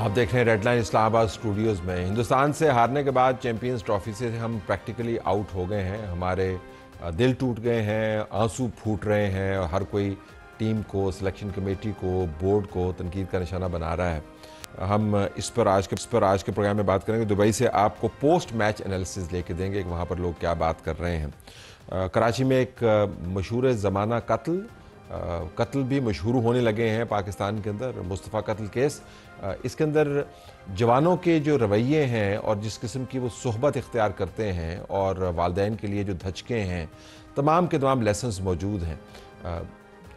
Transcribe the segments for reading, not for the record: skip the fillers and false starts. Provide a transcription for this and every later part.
आप देख रहे हैं रेड लाइन इस्लामाबाद स्टूडियोज़ में। हिंदुस्तान से हारने के बाद चैंपियंस ट्रॉफी से हम प्रैक्टिकली आउट हो गए हैं। हमारे दिल टूट गए हैं, आंसू फूट रहे हैं और हर कोई टीम को, सिलेक्शन कमेटी को, बोर्ड को तनकीद का निशाना बना रहा है। हम इस पर आज के प्रोग्राम में बात करेंगे। दुबई से आपको पोस्ट मैच एनालिसिस लेके देंगे कि वहाँ पर लोग क्या बात कर रहे हैं। कराची में एक मशहूर ज़माना कत्ल भी मशहूर होने लगे हैं पाकिस्तान के अंदर, मुस्तफ़ा कत्ल केस। इसके अंदर जवानों के जो रवैये हैं और जिस किस्म की वो सोहबत इख्तियार करते हैं और वालिदैन के लिए जो धचके हैं, तमाम के तमाम लेसन्स मौजूद हैं।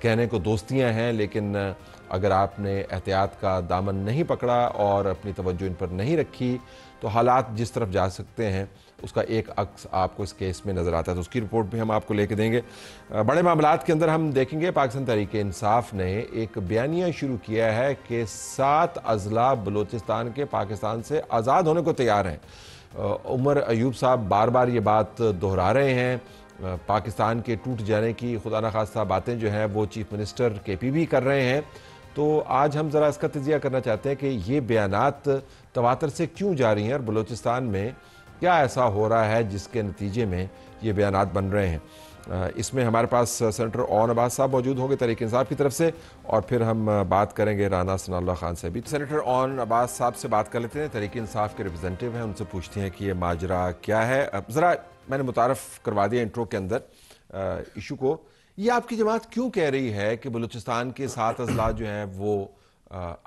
कहने को दोस्तियां हैं, लेकिन अगर आपने एहतियात का दामन नहीं पकड़ा और अपनी तवज्जो इन पर नहीं रखी तो हालात जिस तरफ जा सकते हैं उसका एक अक्स आपको इस केस में नज़र आता है। तो उसकी रिपोर्ट भी हम आपको लेके देंगे। बड़े मामलात के अंदर हम देखेंगे पाकिस्तान तहरीक-ए-इंसाफ ने एक बयानिया शुरू किया है कि 7 अजला बलूचिस्तान के पाकिस्तान से आज़ाद होने को तैयार हैं। उमर अयूब साहब बार बार ये बात दोहरा रहे हैं। पाकिस्तान के टूट जाने की खुदा न खास्ता बातें जो हैं वो चीफ मिनिस्टर KP भी कर रहे हैं। तो आज हम ज़रा इसका तजिया करना चाहते हैं कि ये बयानात तवातर से क्यों जारी हैं और बलूचिस्तान में क्या ऐसा हो रहा है जिसके नतीजे में ये बयानात बन रहे हैं। इसमें हमारे पास सेनेटर ओन अब्बास साहब मौजूद होंगे तहरीक-ए-इंसाफ की तरफ से, और फिर हम बात करेंगे राना सनाउल्लाह खान से भी। सेनेटर ओन अब्बास साहब से बात कर लेते हैं, तहरीक-ए-इंसाफ के रिप्रेजेंटेटिव हैं, उनसे पूछते हैं कि ये माजरा क्या है। ज़रा मैंने मुतारफ़ करवा दिया इंट्रो के अंदर इशू को। ये आपकी जमात क्यों कह रही है कि बलूचिस्तान के 7 अजला जो हैं वो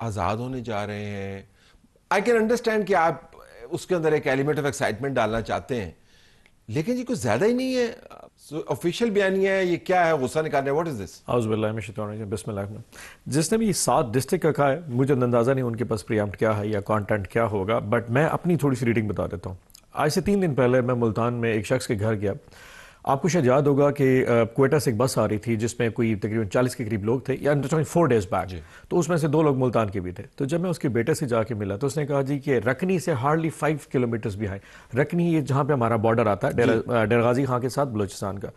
आज़ाद होने जा रहे हैं? आई कैन अंडरस्टैंड कि आप उसके अंदर एक एलिमेंट ऑफ एक्साइटमेंट डालना चाहते हैं, लेकिन ये कुछ ज्यादा ही नहीं है। ऑफिशियल बयानिया है, ये क्या है? गुस्सा निकालने, व्हाट इज दिस? बिस्मिल्लाह। जिसने भी 7 डिस्ट्रिक्ट रखा है, मुझे अंदाजा नहीं उनके पास प्रीएम्प्ट क्या है या कंटेंट क्या होगा, बट मैं अपनी थोड़ी सी रीडिंग बता देता हूँ। आज से 3 दिन पहले मैं मुल्तान में एक शख्स के घर गया। आपको शायद याद होगा कि क्वेटा से एक बस आ रही थी जिसमें कोई तकरीबन 40 के करीब लोग थे, या 4 डेज बैक। तो उसमें से 2 लोग मुल्तान के भी थे। तो जब मैं उसके बेटे से जाके मिला तो उसने कहा जी कि रकनी से हार्डली 5 किलोमीटर्स भी है। रकनी ये जहाँ पे हमारा बॉर्डर आता है डेर गाजी खां के साथ बलूचिस्तान का,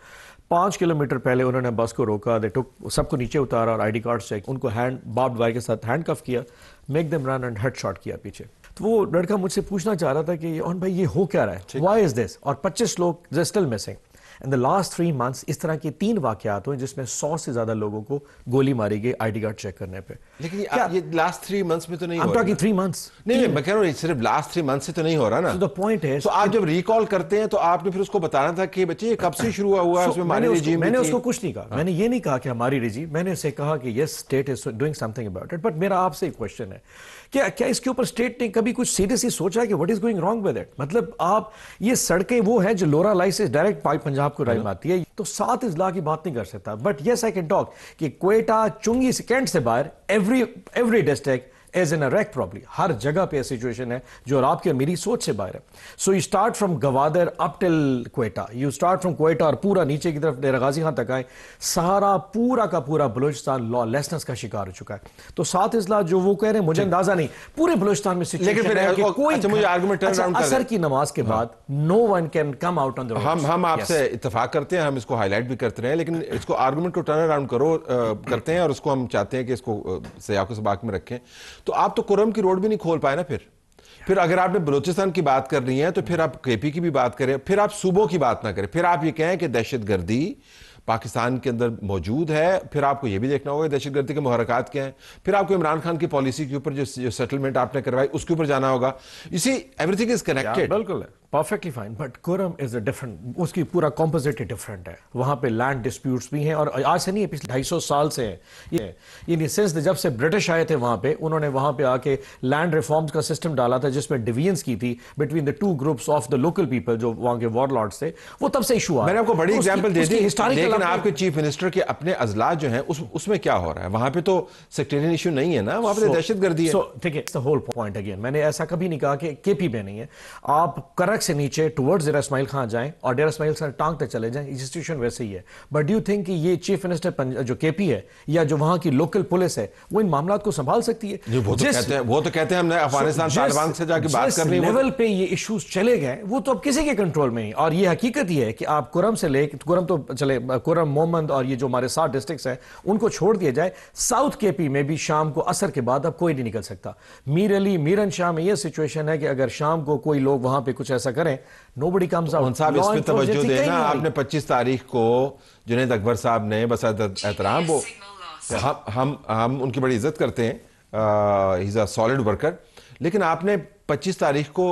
5 किलोमीटर पहले उन्होंने बस को रोका, दे टुक, सबको नीचे उतारा और ID कार्ड चेक, उनको बार्ब्ड वायर के साथ हैंडकफ किया, make them run and headshot किया पीछे। तो वो लड़का मुझसे पूछना चाह रहा था कि ओन भाई ये हो क्या रहा है, व्हाई इज दिस, और 25 लोग they still missing. In the last 3 months इस तरह के 3 वाकयात हुए जिसमें 100 से ज्यादा लोगों को गोली मारी गई ID कार्ड चेक करने पे। लेकिन ये लास्ट 3 months में तो नहीं हो रहा। 3 months नहीं, मैं कह रहा हूँ सिर्फ लास्ट 3 months से तो नहीं हो रहा ना। तो द पॉइंट है, तो आप जब रिकॉल करते हैं तो आपने फिर उसको बताना था कि बच्चे ये कब से शुरू हुआ है, उसमें हमारी रिजीम। मैंने उसको कुछ नहीं कहा। मैंने ये नहीं कहा कि हमारी रिजीम, मैंने उसे कहा कि yes state is doing something about it. But मेरा आपसे एक क्वेश्चन है, क्या इसके ऊपर स्टेट ने कभी कुछ सीरियसली सोचा है कि what is going wrong with it? मतलब आप ये सड़कें वो है जो लोरा लाई से डायरेक्ट पंजाब को राइम आती है, तो 7 अजला की बात नहीं कर सकता। But yes I can talk कि क्वेटा, चुंगी, कैंट से बाहर every district is in a wreck problem. हर जगह पे सिचुएशन है जो आपके मेरी सोच से बाहर है। So you start from Gwadar up till Quetta, you start from Quetta और पूरा नीचे की तरफ डेरा गाजी खां तक आए, सारा पूरा का पूरा बलूचिस्तान लॉलेसनेस का शिकार हो चुका है। तो 7 अजला जो वो कह रहे हैं, मुझे अंदाजा नहीं पूरे बलूचिस्तान में सिचुएशन है कि कोई मुझे आर्गुमेंट असर की नमाज के बाद no one can come out on the road. हम आपसे इत्तेफाक करते हैं, हम इसको हाईलाइट भी करते रहे, लेकिन इसको आर्गुमेंट को टर्न अराउंड करते हैं और उसको हम चाहते हैं कि इसको सयाको सबाक में रखें। तो आप तो कुरम की रोड भी नहीं खोल पाए ना। फिर अगर आपने बलूचिस्तान की बात कर रही है तो फिर आप KP की भी बात करें, फिर आप सूबों की बात ना करें, फिर आप ये कहें कि दहशतगर्दी पाकिस्तान के अंदर मौजूद है। फिर आपको ये भी देखना होगा दहशतगर्दी के मुहर्रकात क्या हैं। फिर आपको इमरान खान की पॉलिसी के ऊपर जो सेटलमेंट आपने करवाई उसके ऊपर जाना होगा। You see everything is connected. बिल्कुल है, perfectly fine, but Kurram is a different, उसकी पूरा कॉम्पोजिट डिफरेंट है। वहां पे लैंड डिस्प्यूट्स भी हैं और आज से नहीं है, पिछले 250 साल से है ये सिंस जब से ब्रिटिश आए थे वहां पे, उन्होंने वहां पे आके लैंड रिफॉर्म्स का सिस्टम डाला था जिसमें डिवीजन्स की थी between the 2 groups of the local people जो वहां के वॉरलॉर्ड्स थे। वो तब से इशू आया। मैंने आपको बड़ी एग्जांपल दे दी, लेकिन आपके चीफ मिनिस्टर के अपने अजला जो हैं उसमें क्या हो रहा है? वहां पे तो सेक्टेरियन इशू नहीं है ना, वहां पे दहशतगर्दी है। ठीक है, द होल पॉइंट अगेन, मैंने ऐसा कभी नहीं कहा कि KP में नहीं है। आप करक से नीचे टुवर्ड्स डेरा इस्माइल खां जाएं और डेरा इस्माइल खां टांग तक चले जाएं, इंस्टीट्यूशन वैसे ही है। बट डू यू थिंक कि ये चीफ मिनिस्टर जो KP है या जो वहां की लोकल पुलिस है वो इन मामलों को संभाल सकती है? वो तो कहते हैं हमने अफगानिस्तान तालिबान से जाके बात करनी है। लेवल पे ये इश्यूज चले गए वो तो अब किसी के कंट्रोल में ही। और ये हकीकत ही है कि आप कुरम से ले, कुरम तो चले कुरम, मोहम्मद और ये जो हमारे 7 डिस्ट्रिक्ट्स हैं उनको छोड़ दिया जाए, साउथ केपी में भी शाम को असर के बाद अब कोई नहीं निकल सकता। मीर अली, मीरन शाह में ये सिचुएशन है कि अगर शाम को कोई लोग वहां पे कुछ ऐसा करें, नोबडी कम्स आउट। साहब इस पे तवज्जो देना, आपने 25 तारीख को जुनैद अकबर साहब ने बस एहतराम, वो हम उनकी बड़ी इज्जत करते हैं, he is a solid worker, लेकिन आपने 25 तारीख को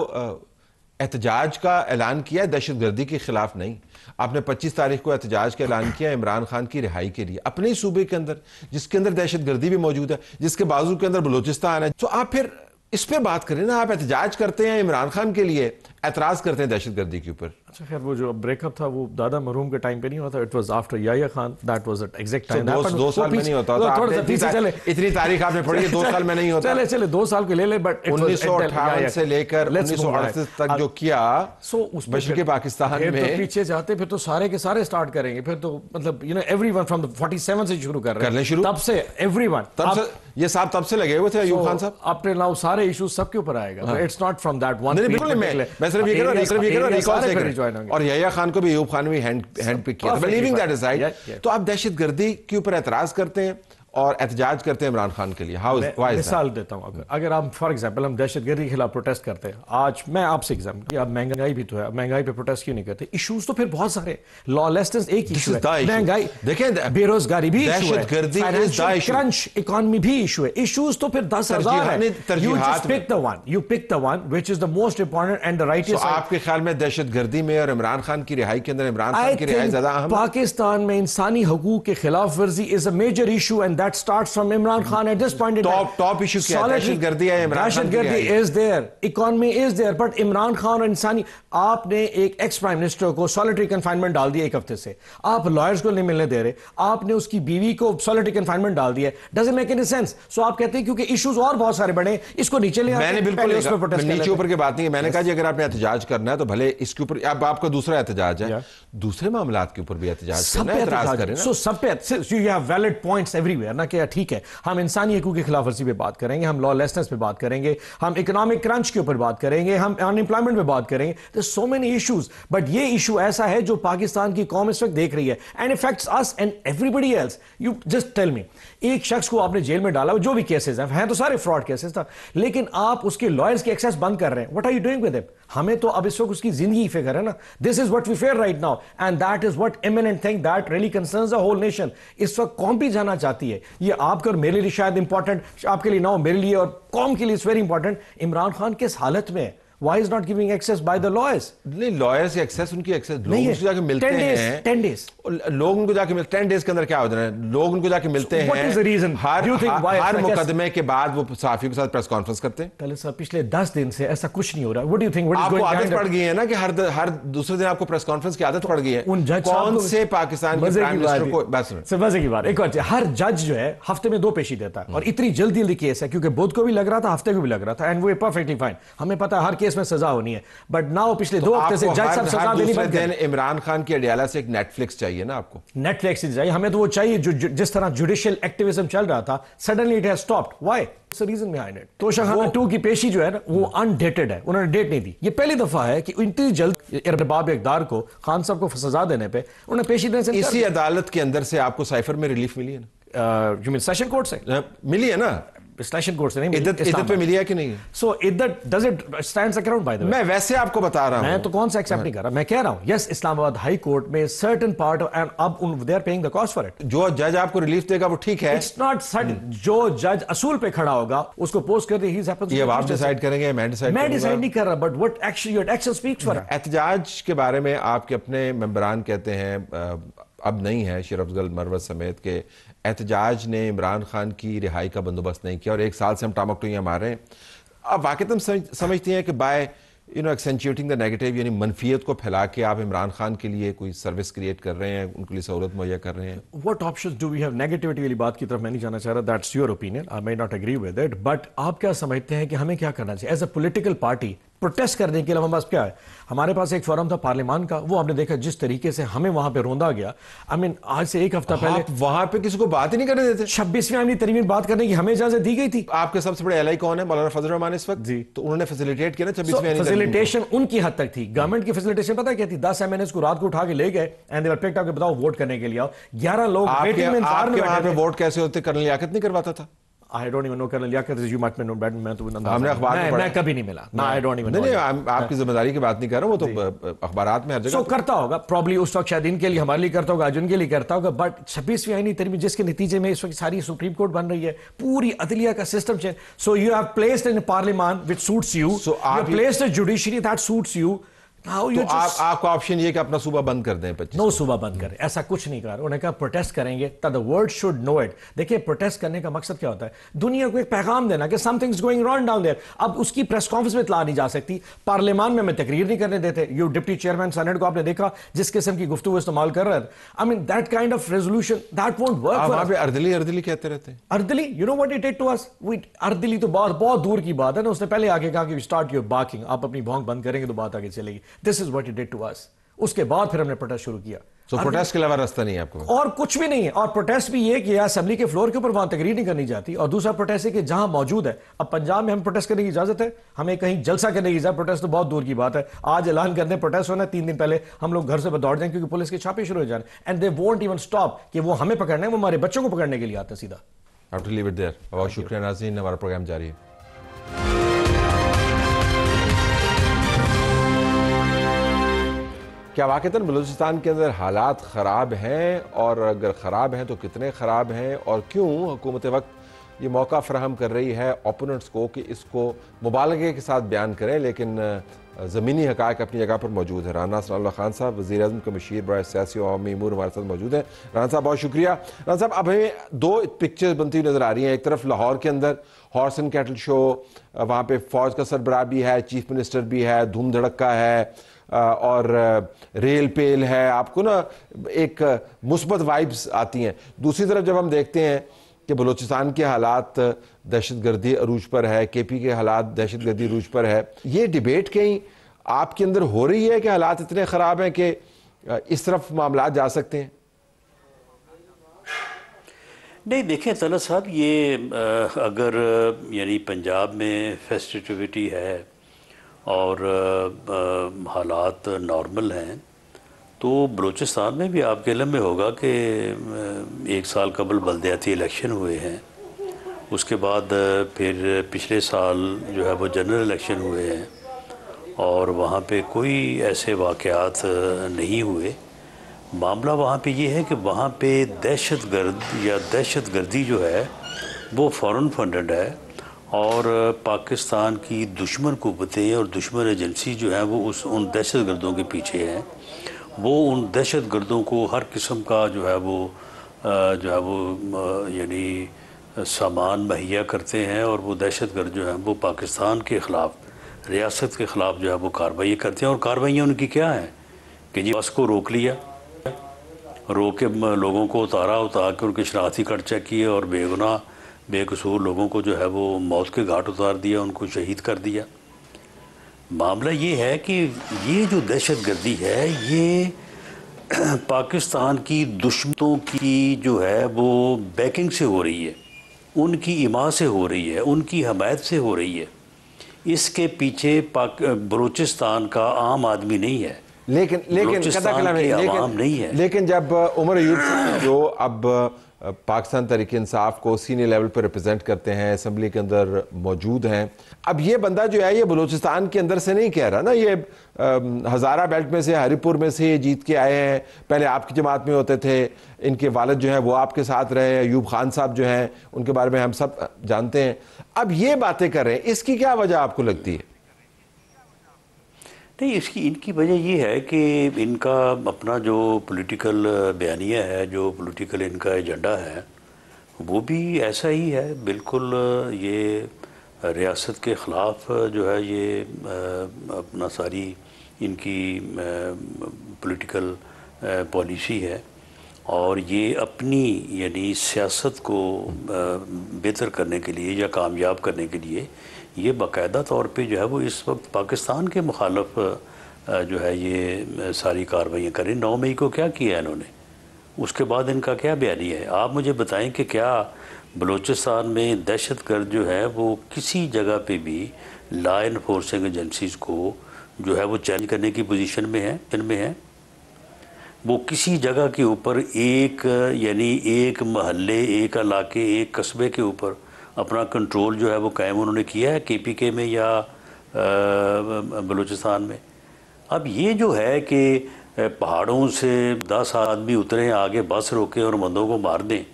एहतजाज का ऐलान किया है, दहशतगर्दी के खिलाफ नहीं। आपने 25 तारीख को एहतजाज का ऐलान किया इमरान खान की रिहाई के लिए अपने ही सूबे के अंदर, जिसके अंदर दहशतगर्दी भी मौजूद है, जिसके बाजू के अंदर बलूचिस्तान है। तो आप फिर इस पे बात करें ना, आप एहतजाज करते हैं इमरान खान के लिए, एतराज करते हैं दहशतगर्दी के ऊपर। अच्छा खैर, वो जो ब्रेकअप था वो दादा मरहूम के टाइम पे नहीं होता, it was after Yahya Khan, that was at exact time. 2 साल में नहीं होता था, इतनी तारीख आपने पढ़ी है, 2 साल में नहीं होता। चले 2 साल के ले ले, बट 1958 से लेकर 1938 तक जो किया मशरिक़ी पाकिस्तान में, तो पीछे जाते फिर तो सारे के सारे स्टार्ट करेंगे, फिर तो मतलब you know everyone from the 47 से शुरू कर रहे हैं, तब से एवरीवन, तब से ये साहब तब से लगे हुए थे। अयूब खान साहब अपने नाउ सारे इश्यूज सबके ऊपर आएगा, it's not from that one. नहीं बिल्कुल, मैं सिर्फ ये कह रहा हूं, और याह्या खान को भी अयूब खान भी हैंड पिक किया, लीविंग दैट असाइड। तो आप दहशतगर्दी के ऊपर एतराज करते हैं और एहतजाज करते हैं इमरान खान के लिए, मिसाल देता हूं, अगर हम फॉर एग्जांपल हम दहशतगर्दी के खिलाफ प्रोटेस्ट करते हैं, आज मैं आपसे एग्जांपल, अब महंगाई भी तो है, महंगाई पे प्रोटेस्ट क्यों नहीं करते? इश्यूज तो फिर बहुत सारे, लॉलेसनेस एक इशू है, महंगाई देखें, बेरोजगारी भी इशू है, फाइनेंशियल क्रंच, इकोनॉमी भी इशू है, इश्यूज तो फिर 10,000 है। You just pick the one which is the most important and the right. आपके ख्याल में दहशतगर्दी में और इमरान खान की रिहाई के अंदर इमरान खान की रिहाई ज्यादा अहम? पाकिस्तान में इंसानी हकूक के खिलाफ वर्जी is a major issue and that starts from Imran Khan at this point in time. Top issue क्या है? दहशतगर्दी है, इमरान खान की दहशतगर्दी is there, economy is there, but Imran Khan और इंसानी, आपने एक एक्स प्राइम मिनिस्टर को सॉलिटरी कन्फाइनमेंट डाल दिया 1 हफ्ते से, आप लॉयर्स को नहीं मिलने दे रहे, आपने उसकी बीवी को सॉलिटरी कन्फाइनमेंट डाल दिया, डजंट मेक एनी सेंस। सो आप कहते हैं क्योंकि इश्यूज और बहुत सारे बड़े, इसको नीचे ले आते हैं। मैंने बिल्कुल नीचे ऊपर की बात नहीं है, मैंने कहा जी अगर आपने एहतजाज करना है तो भले इसके ऊपर, अब आपका दूसरा एहतजाज है, दूसरे मामलात के ऊपर भी एहतजाज करना है, एतराज करें ना। सो सब पे you have valid points everywhere ना, कि ठीक है हम इंसानी हकूक की खिलाफवर्जी पे बात करेंगे, हम लॉलेसनेस पे बात करेंगे, हम इकोनॉमिक क्रंच के ऊपर बात करेंगे, हम अनएम्प्लॉयमेंट पे बात करेंगे, there so many issues, but ये इशू ऐसा है जो पाकिस्तान की कौम इस वक्त देख रही है and effects us and everybody else. You just tell me, एक शख्स को आपने जेल में डाला, जो भी केसेस हैं तो सारे फ्रॉड केसेस था, लेकिन आप उसके लॉयर्स की एक्सेस बंद कर रहे हैं। What are you doing with it? हमें तो अब इस वक्त उसकी जिंदगी फिक्र है ना। This is what we fear right now and that is what imminent thing that really concerns the whole nation. इस वक्त कौम भी जाना चाहती है, ये आपके और मेरे लिए शायद इंपॉर्टेंट, आपके लिए ना हो, मेरे लिए और कौम के लिए it's very important. Imran Khan किस हालत में है? Why is not giving access by the lawyers? नहीं, lawyers की access, उनकी access लोग उनको जाके मिलते हैं 10 days लोग उनको जाके मिलते 10 days के अंदर क्या होता है, लोग उनको जाके मिलते हैं। What is the reason? हर मुकदमे के बाद वो सहाफियों के साथ प्रेस कॉन्फ्रेंस करते हैं। तले साहब पिछले 10 दिन से ऐसा कुछ नहीं हो रहा। What do you think? What is आपको going on? आदत पड़ गई है ना कि हर दूसरे दिन आपको प्रेस कॉन्फ्रेंस की आदत पड़ गई है। उन जज कौन से पाकिस्तान के प्राइम मिनिस्टर को, बस मजे की बात, एक बात, हर जज जो है हफ्ते में 2 पेशी देता है और इतनी जल्दी केस है, क्योंकि बुध को भी लग रहा था, हफ्ते को भी लग रहा था, एंड वो परफेक्टली फाइन, हमें पता है हर केस में सजा होनी है, बट नाउ पिछले 2 हफ्ते से जज साहब सजा देनी बंद कर दिया। इमरान खान की अडियाला से एक नेटफ्लिक्स चाहिए ना आपको, नेटफ्लिक्स ही चाहिए हमें, तो वो चाहिए जो जिस तरह जुडिशियल एक्टिविज्म चल रहा था, suddenly it has stopped. Why? It's the reason behind it. Toshakhana 2 की पेशी जो है ना, वो अनडेटेड है, उन्होंने डेट नहीं दी। ये पहली दफा है कि इतनी जल्द अरबाब इक़्तिदार को, खान साहब को सजा देने पे उन्होंने पेशी देने से, इसी अदालत के अंदर से आपको साइफर में रिलीफ मिली है ना? यू मीन सेशन कोर्ट से मिली है ना? सेशन कोर्ट से नहीं, इद्दत पे मिली है कि नहीं? सो इद्दत does it stands account by the way? मैं वैसे आपको बता रहा हूं, मैं तो कौन सा एक्सेप्ट नहीं कर रहा, मैं कह रहा हूं यस, इस्लामाबाद हाई कोर्ट में सर्टेन पार्ट ऑफ, एंड अब they are paying the cost for it. जो जज आपको रिलीफ देगा वो ठीक है, इट्स नॉट सर्टेन, जो जज असूल पे खड़ा होगा उसको पोस्ट कर दे, ही हैपेंस, ये आप डिसाइड करेंगे, मैं डिसाइड नहीं कर रहा, but what action, your action speaks for it. एहतजाज के बारे में आपके अपने मेंबरान कहते हैं, अब नहीं है, शेर अफजल मरवत समेत के, एहतजाज ने इमरान खान की रिहाई का बंदोबस्त नहीं किया और 1 साल से हम टामकटोइयां मार रहे हैं। अब वाकई तुम समझती हैं कि बाय एक्सेंचुएटिंग द नेगेटिव, यानी मनफियत को फैला के आप इमरान खान के लिए कोई सर्विस क्रिएट कर रहे हैं, उनके लिए सहूलत मुहैया कर रहे हैं? What options do we have? Negativity वाली बात की तरफ मैं नहीं जाना चाह रहा, that's your opinion, I may not agree with it, but आप क्या समझते हैं कि हमें क्या करना चाहिए as a political party? Protest करने के लिए हमारे पास क्या है? हमारे पास एक फोरम था पार्लियामान का, वो आपने देखा जिस तरीके से हमें वहां पे रोंदा गया। आई मीन आज से एक हफ्ता पहले वहां पे किसी को बात ही नहीं करने देते। 26वीं आईनी तरमीम बात करने की हमें इजाजत दी गई थी। आपके सबसे बड़े एलआई कौन है? मौलाना फजल रहमान इस वक्त जी, तो उन्होंने फैसिलिटेट किया ना 26वीं आईनी। फैसिलिटेशन उनकी हद तक थी। गवर्नमेंट की फैसिलिटेशन पता क्या थी? 10 एमएनएस को रात को उठा के ले गए and they were picked up, बताओ वोट करने के लिए आओ। 11 लोग वेटिंग में इंतजार में बैठे थे। वोट कैसे होते? कर्नल लियाकत नहीं करवाता था? I don't even know colonel Liaquat, you might know better, मैं तो हमने अखबार में मैं कभी नहीं मिला ना। I don't even know। नहीं, आपकी जिम्मेदारी की बात नहीं कर रहा हूं, वो तो अखबारात में हर जगह करता होगा प्रॉब्ली उस वक्त, शायद इनके लिए, हमारे लिए करता होगा, आज उनके लिए करता होगा। बट 26वीं आईनी तरमीम जिसके नतीजे में इस वक्त सारी सुप्रीम कोर्ट बन रही है, पूरी अदलिया का system change. So you have placed in parliament which suits you, you have placed a judiciary that suits you. तो आपका ऑप्शन ये कि अपना सूबा बंद कर दें? 25 नो सूबा बंद करें, ऐसा कुछ नहीं कर। उन्होंने कहा प्रोटेस्ट करेंगे, the world should know it. देखिए प्रोटेस्ट करने का मकसद क्या होता है? दुनिया को एक पैगाम देना कि something is going wrong down there. अब उसकी प्रेस कॉन्फ्रेंस में इतला नहीं जा सकती, पार्लियामान में हमें तकरीर नहीं करने देते। यू डिप्टी चेयरमैन सेनेट को आपने देखा जिस किस्म की गुफ्तगू इस्तेमाल कर रहे थे। I mean that kind of resolution that won't work. वहां पे अर्दली अर्दली कहते रहते हैं। अर्दली, you know what it did to us? अर्दली तो बहुत दूर की बात है ना। उसने पहले आके कहा कि स्टार्ट योर बार्किंग, आप अपनी भौंक बंद करेंगे तो बात आगे चलेगी। This is what it did to us. उसके बाद फिर हमने प्रोटेस्ट शुरू किया। तो प्रोटेस्ट के अलावा रास्ता नहीं है आपको? और कुछ भी नहीं है। और प्रोटेस्ट भी ये कि असेंबली के फ्लोर के ऊपर वहां तकरीर नहीं करनी जाती। और दूसरा प्रोटेस्ट है कि जहां मौजूद है, अब पंजाब में हम प्रोटेस्ट करने की इजाजत है, हमें कहीं जलसा करने की इजाजत, प्रोटेस्ट तो बहुत दूर की बात है। आज ऐलान करते हैं प्रोटेस्ट होना है, 3 दिन पहले हम लोग घर से दौड़ जाएं क्योंकि पुलिस के छापे शुरू हो जाए। And they won't even stop कि वो हमें पकड़ना है, वो हमारे बच्चों को पकड़ने के लिए आते सीधा। Have to leave it there. बहुत शुक्रिया नाज़रीन, हमारा प्रोग्राम जारी है। क्या वाकईतन बलूचिस्तान के अंदर हालात ख़राब हैं? और अगर ख़राब हैं तो कितने ख़राब हैं? और क्यों हुकूमत वक्त ये मौका फ़राहम कर रही है ओपोनेंट्स को कि इसको मुबालगे के साथ बयान करें, लेकिन ज़मीनी हक़ाइक़ अपनी जगह पर मौजूद है। राना सनाउल्लाह खान साहब वज़ीर-ए-आज़म के मशीर बड़ा सियासी और अवामी अमूर हमारे साथ मौजूद हैं। राना साहब बहुत शुक्रिया। राना साहब, अब हमें 2 पिक्चर्स बनती हुई नज़र आ रही हैं। एक तरफ लाहौर के अंदर हॉर्स एंड कैटल शो, वहाँ पर फ़ौज का सरबराह भी है, चीफ मिनिस्टर भी है, धूम धड़क्का है और रेल पेल है, आपको ना एक मुस्बत वाइब्स आती हैं। दूसरी तरफ जब हम देखते हैं कि बलूचिस्तान के हालात दहशतगर्दी अरूज पर है, केपी के हालात दहशतगर्दी अरूज पर है, ये डिबेट कहीं आपके अंदर हो रही है कि हालात इतने ख़राब हैं कि इस तरफ मामला जा सकते हैं? नहीं, देखें तला साहब, ये अगर यानी पंजाब में फेस्टिविटी है और हालात नॉर्मल हैं, तो बलूचिस्तान में भी आपके इल्म में होगा कि 1 साल कबल बल्दियाती इलेक्शन हुए हैं। उसके बाद फिर पिछले साल जो है वो जनरल इलेक्शन हुए हैं और वहाँ पे कोई ऐसे वाक़यात नहीं हुए। मामला वहाँ पे ये है कि वहाँ पे दहशतगर्द या दहशतगर्दी जो है वो फ़ॉरेन फंडेड है और पाकिस्तान की दुश्मन कुव्वतें और दुश्मन एजेंसी जो है वो उन दहशतगर्दों के पीछे हैं। वो उन दहशतगर्दों को हर किस्म का जो है वो यानी सामान मुहैया करते हैं और वो दहशतगर्द जो हैं वो पाकिस्तान के ख़िलाफ़, रियासत के ख़िलाफ़ जो है वो कार्रवाई करते हैं। और कार्रवाइयाँ उनकी क्या हैं कि जी बस को रोक लिया, रोक के लोगों को उतार के उनके शनाख्ती कार्ड चेक किए और बेकसूर लोगों को जो है वो मौत के घाट उतार दिया, उनको शहीद कर दिया। मामला ये है कि ये जो दहशतगर्दी है ये पाकिस्तान की दुश्मनों की जो है वो बैकिंग से हो रही है, उनकी इमा से हो रही है, उनकी हमायत से हो रही है। इसके पीछे बलूचिस्तान का आम आदमी नहीं है, लेकिन जब उमर अयूब जो अब पाकिस्तान तहरीक-ए-इंसाफ को सीनियर लेवल पर रिप्रेजेंट करते हैं, असेंबली के अंदर मौजूद हैं, अब ये बंदा जो है ये बलूचिस्तान के अंदर से नहीं कह रहा ना, ये हज़ारा बेल्ट में से, हरीपुर में से ये जीत के आए हैं, पहले आपकी जमात में होते थे, इनके वालिद जो है वो आपके साथ रहे, अयूब खान साहब जो हैं उनके बारे में हम सब जानते हैं। अब ये बातें कर रहे हैं, इसकी क्या वजह आपको लगती है? नहीं, इनकी वजह ये है कि इनका अपना जो पॉलिटिकल बयानिया है, जो पॉलिटिकल इनका एजेंडा है, वो भी ऐसा ही है बिल्कुल। ये रियासत के ख़िलाफ़ जो है ये अपना सारी इनकी पॉलिटिकल पॉलिसी है और ये अपनी यानी सियासत को बेहतर करने के लिए या कामयाब करने के लिए ये बाकायदा तौर पे जो है वो इस वक्त पाकिस्तान के मुखालफ जो है ये सारी कार्रवाइयाँ करें। 9 मई को क्या किया इन्होंने, उसके बाद इनका क्या बयानिया है? आप मुझे बताएं कि क्या बलूचिस्तान में दहशतगर्द जो है वो किसी जगह पे भी लॉ इन्फोर्सिंग एजेंसीज़ को जो है वो चैलेंज करने की पोजीशन में है? वो किसी जगह के ऊपर एक यानी एक महल्ले, एक इलाके, एक कस्बे के ऊपर अपना कंट्रोल जो है वो कायम उन्होंने किया है KPK में या बलूचिस्तान में? अब ये जो है कि पहाड़ों से 10 आदमी उतरें, आगे बस रोकें और बंदों को मार दें,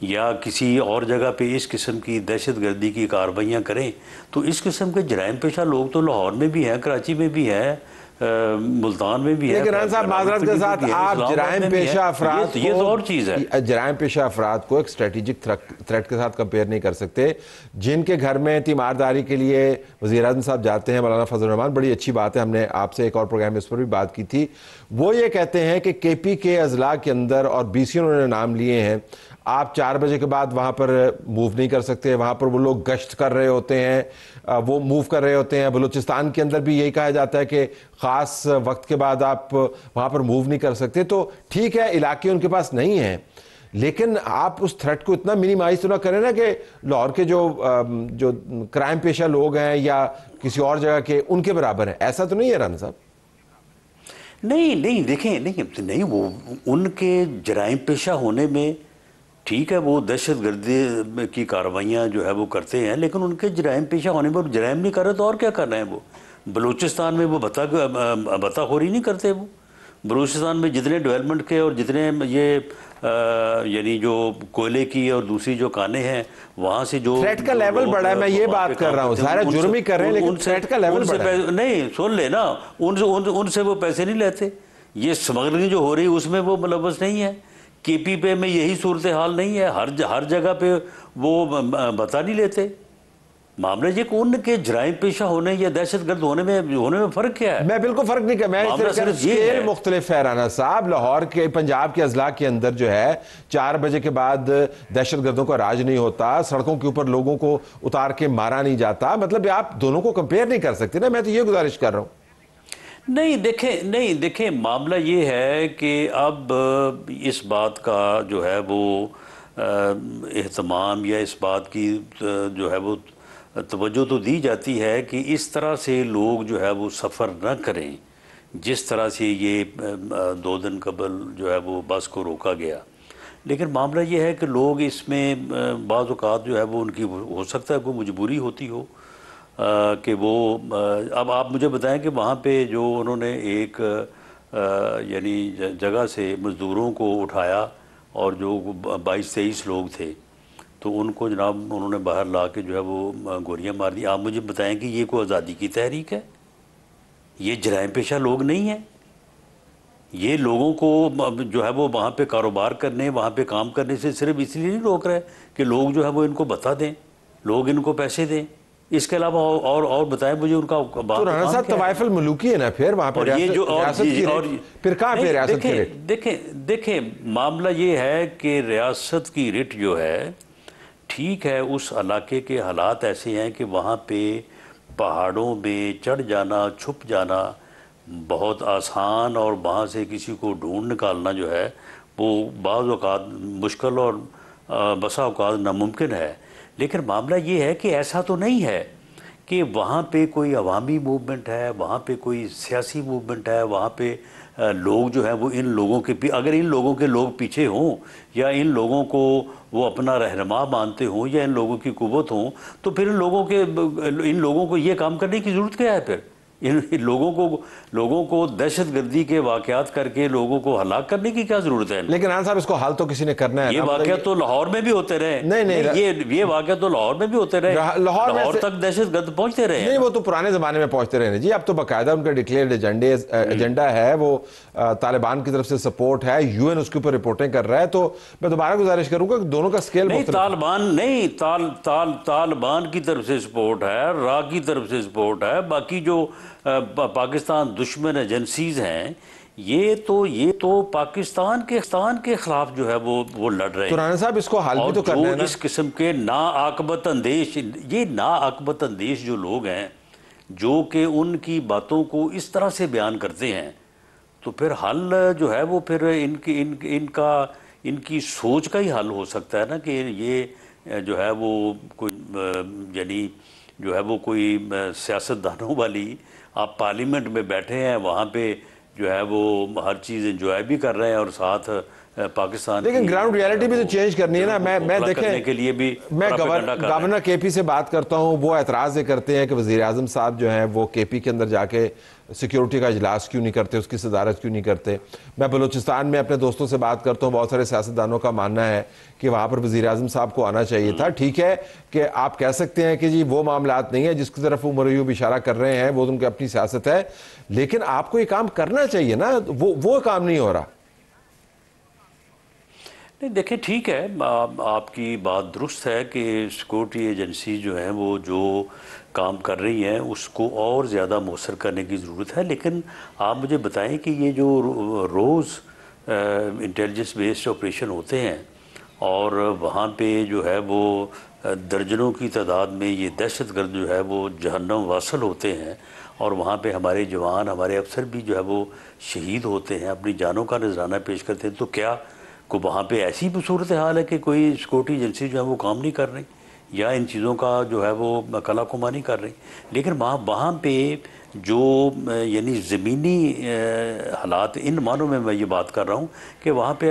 या किसी और जगह पे इस किस्म की दहशतगर्दी की कार्रवाइयाँ करें, तो इस किस्म के जराइम पेशा लोग तो लाहौर में भी हैं, कराची में भी हैं, मुल्तान में भी है। लेकिन राना साहब माजरत के साथ आप जराइम पेशा अफराद ये तो और चीज़ है। जराइम पेशा अफराद को एक स्ट्रेटेजिक थ्रेट के साथ कंपेयर नहीं कर सकते। जिनके घर में तीमारदारी के लिए वज़ीर-ए-आज़म साहब जाते हैं, मौलाना फजल रहमान, बड़ी अच्छी बात है, हमने आपसे एक और प्रोग्राम में इस पर भी बात की थी, वो ये कहते हैं कि KPK अजला के अंदर और BC उन्होंने नाम लिए हैं, आप 4 बजे के बाद वहाँ पर मूव नहीं कर सकते, वहाँ पर वो लोग गश्त कर रहे होते हैं, वो मूव कर रहे होते हैं। बलूचिस्तान के अंदर भी यही कहा जाता है कि ख़ास वक्त के बाद आप वहाँ पर मूव नहीं कर सकते। तो ठीक है, इलाके उनके पास नहीं हैं, लेकिन आप उस थ्रेट को इतना मिनिमाइज तो ना करें ना कि लाहौर के जो क्राइम पेशा लोग हैं या किसी और जगह के उनके बराबर हैं। ऐसा तो नहीं है राना साहब? नहीं देखें, नहीं वो उनके जराइम पेशा होने में ठीक है, वो दहशतगर्दी की कार्रवाइयाँ जो है वो करते हैं, लेकिन उनके जराइम पेशा होने में जराइम नहीं कर रहे तो और क्या कर रहे हैं? वो बलूचिस्तान में वो बताखोरी नहीं करते। वो बलूचिस्तान में जितने डेवलपमेंट के और जितने ये यानी जो कोयले की और दूसरी जो कानें हैं, वहाँ से जो थ्रेट का लेवल बढ़ा है, मैं ये बात कर रहा हूँ, सारे जुर्म ही कर रहे हैं, लेकिन थ्रेट का लेवल बढ़ा है। नहीं, सुन लेना, उनसे वो पैसे नहीं लेते। ये स्मगलिंग जो हो रही है उसमें वो मुलव्वस नहीं है। KPK में यही सूरत हाल नहीं है, हर जगह पे वो बता नहीं लेते। मामला ये कौन के जराइम पेशा होने या दहशतगर्द होने में फ़र्क क्या है? मैं बिल्कुल फ़र्क नहीं कर, मैं सिर्फ स्केल मुख्तलिफ है राना साहब। लाहौर के, पंजाब के अजला के अंदर जो है 4 बजे के बाद दहशतगर्दों का राज नहीं होता, सड़कों के ऊपर लोगों को उतार के मारा नहीं जाता। मतलब आप दोनों को कंपेयर नहीं कर सकते ना, मैं तो ये गुजारिश कर रहा हूँ। नहीं देखें, मामला ये है कि अब इस बात का जो है वो एहतमाम या इस बात की जो है वो तवज्जो तो दी जाती है कि इस तरह से लोग जो है वो सफ़र न करें जिस तरह से ये 2 दिन कबल जो है वो बस को रोका गया। लेकिन मामला ये है कि लोग इसमें बाज़ औक़ात जो है वो उनकी हो सकता है कोई मजबूरी होती हो कि वो अब आप मुझे बताएं कि वहाँ पे जो उन्होंने एक यानी जगह से मज़दूरों को उठाया और जो 22-23 लोग थे तो उनको जनाब उन्होंने बाहर ला के जो है वो गोलियाँ मार दी। आप मुझे बताएं कि ये कोई आज़ादी की तहरीक है? ये जराइम पेशा लोग नहीं हैं। ये लोगों को जो है वो वहाँ पे कारोबार करने, वहाँ पे काम करने से सिर्फ इसलिए नहीं रोक रहे कि लोग जो है वो इनको बता दें, लोग इनको पैसे दें। इसके अलावा और बताएं मुझे उनका तो राना साहब तवाइफुल मुलूकी है ना, फिर वहाँ पर ये जो फिर कहाँ पे रियासत की रिट? देखें मामला ये है कि रियासत की रिट जो है ठीक है, उस इलाके के हालात ऐसे हैं कि वहाँ पे पहाड़ों में चढ़ जाना, छुप जाना बहुत आसान और वहाँ से किसी को ढूंढ निकालना जो है वो बाज़ औक़ात मुश्किल और बसा औक़ात नामुमकिन है। लेकिन मामला ये है कि ऐसा तो नहीं है कि वहाँ पे कोई अवामी मूवमेंट है, वहाँ पे कोई सियासी मूवमेंट है, वहाँ पे लोग जो हैं वो इन लोगों के अगर इन लोगों के लोग पीछे हों या इन लोगों को वो अपना रहनुमा मानते हों या इन लोगों की कुव्वत हों तो फिर इन लोगों को ये काम करने की ज़रूरत क्या है? फिर इन लोगों को दहशतगर्दी के वाक़यात करके लोगों को हलाक करने की क्या जरूरत है? लेकिन राना साहब इसको हल तो किसी ने करना है। ये वाक़यात तो लाहौर में भी होते रहे। नहीं, ये वाक़यात तो लाहौर में भी होते रहे। लाहौर तक दहशतगर्द पहुंचते रहे। नहीं, वो तो पुराने जमाने में पहुंचते रहे जी। अब तो बाकायदा उनका डिक्लेयर्ड एजेंडा है, वो तालिबान की तरफ से सपोर्ट है, UN उसके ऊपर रिपोर्टें कर रहा है। तो मैं दोबारा गुजारिश करूंगा कि दोनों का स्केल तालिबान की तरफ से सपोर्ट है, की तरफ से सपोर्ट है, बाकी जो पाकिस्तान दुश्मन एजेंसीज हैं ये तो पाकिस्तान के खिलाफ जो है वो लड़ रहे तो हैं। राणा साहब इसको हल भी और तो करना है जो ना। इस किस्म के नाआकबत अंदेश, ये नाआकबत अंदेश जो लोग हैं, जो कि उनकी बातों को इस तरह से बयान करते हैं, तो फिर हल जो है वो फिर इनकी सोच का ही हल हो सकता है ना, कि ये जो है वो कोई यानी जो है वो कोई सियासतदानों वाली, आप पार्लियामेंट में बैठे हैं, वहाँ पे जो है वो हर चीज़ एंजॉय भी कर रहे हैं और साथ पाकिस्तान लेकिन की ग्राउंड रियलिटी भी तो चेंज करनी है ना। मैं करने देखें, के लिए भी मैं प्रोपेगेंडा कर रहे हैं। गवर्नर केपी से बात करता हूँ, वो एतराज़ ये करते हैं कि वज़ीर आज़म साहब जो हैं वो केपी के अंदर जाके सिक्योरिटी का इजलास क्यों नहीं करते, उसकी सदारत क्यों नहीं करते। मैं बलूचिस्तान में अपने दोस्तों से बात करता हूँ, बहुत सारे सियासतदानों का मानना है कि वहाँ पर वज़ीर आज़म साहब को आना चाहिए था। ठीक है कि आप कह सकते हैं कि जी वो मामलात नहीं है जिसकी तरफ वो मरयूब इशारा कर रहे हैं, वो उनकी अपनी सियासत है, लेकिन आपको ये काम करना चाहिए ना, वो काम नहीं हो रहा। नहीं देखिए, ठीक है, आपकी बात दुरुस्त है कि सिक्योरिटी एजेंसी जो है वो जो काम कर रही हैं उसको और ज़्यादा मौसर करने की ज़रूरत है। लेकिन आप मुझे बताएं कि ये जो रोज़ इंटेलिजेंस बेस्ड ऑपरेशन होते हैं और वहाँ पे जो है वो दर्जनों की तादाद में ये दहशतगर्द जो है वो जहन्नम वासल होते हैं, और वहाँ पे हमारे जवान, हमारे अफसर भी जो है वो शहीद होते हैं, अपनी जानों का नजराना पेश करते हैं, तो क्या को वहाँ पे ऐसी भी सूरत हाल है कि कोई सिक्योरिटी एजेंसी जो है वो काम नहीं कर रही या इन चीज़ों का जो है वो कला कुमा नहीं कर रही। लेकिन वहाँ पे जो यानी ज़मीनी हालात, इन मानों में मैं ये बात कर रहा हूँ कि वहाँ पे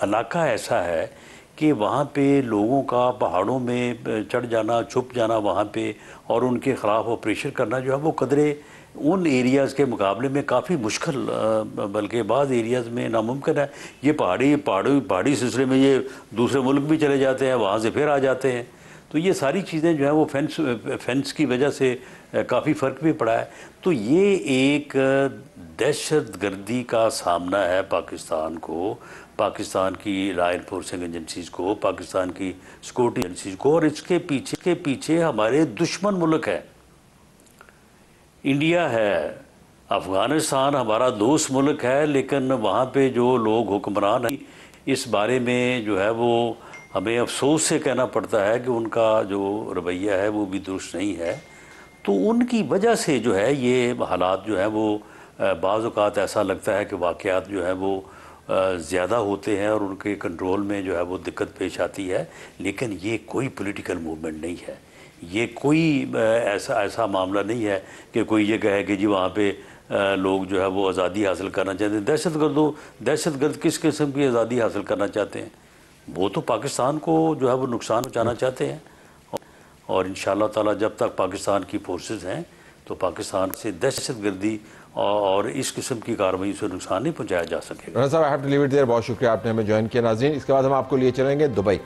इलाका ऐसा है कि वहाँ पे लोगों का पहाड़ों में चढ़ जाना, छुप जाना वहाँ पे, और उनके ख़िलाफ़ ऑपरेशन करना जो है वो कदरे उन एरियाज़ के मुकाबले में काफ़ी मुश्किल, बल्कि बाद एरियाज़ में नामुमकिन है। ये पहाड़ी सिलसिले में ये दूसरे मुल्क भी चले जाते हैं, वहाँ से फिर आ जाते हैं। तो ये सारी चीज़ें जो है वो फेंस की वजह से काफ़ी फ़र्क भी पड़ा है। तो ये एक दहशतगर्दी का सामना है पाकिस्तान को, पाकिस्तान की लॉ इन्फोर्सिंग एजेंसीज़ को, पाकिस्तान की सिक्योरिटी एजेंसीज़ को, और इसके पीछे हमारे दुश्मन मुल्क है। इंडिया है, अफ़गानिस्तान हमारा दोस्त मुल्क है, लेकिन वहाँ पे जो लोग हुक्मरान हैं, इस बारे में जो है वो हमें अफसोस से कहना पड़ता है कि उनका जो रवैया है वो भी दुरुस्त नहीं है। तो उनकी वजह से जो है ये हालात जो है वो बाज़ औक़ात ऐसा लगता है कि वाक़यात जो है वो ज़्यादा होते हैं और उनके कंट्रोल में जो है वो दिक्कत पेश आती है। लेकिन ये कोई पॉलिटिकल मूवमेंट नहीं है, ये कोई ऐसा मामला नहीं है कि कोई ये कहे कि जी वहाँ पे लोग जो है वो आज़ादी हासिल करना चाहते हैं। दहशतगर्द किस किस्म की आज़ादी हासिल करना चाहते हैं? वो तो पाकिस्तान को जो है वो नुकसान पहुँचाना चाहते हैं। और इंशाअल्लाह ताला जब तक पाकिस्तान की फोर्सेस हैं तो पाकिस्तान से दहशतगर्दी और इस किस्म की कार्रवाई से नुकसान नहीं पहुँचाया जा सकेगा। राणा साहब, I have to leave it there. बहुत शुक्रिया, आपने हमें ज्वाइन किया। नाज़रीन, इसके बाद हम आपको लिए चलेंगे दुबई।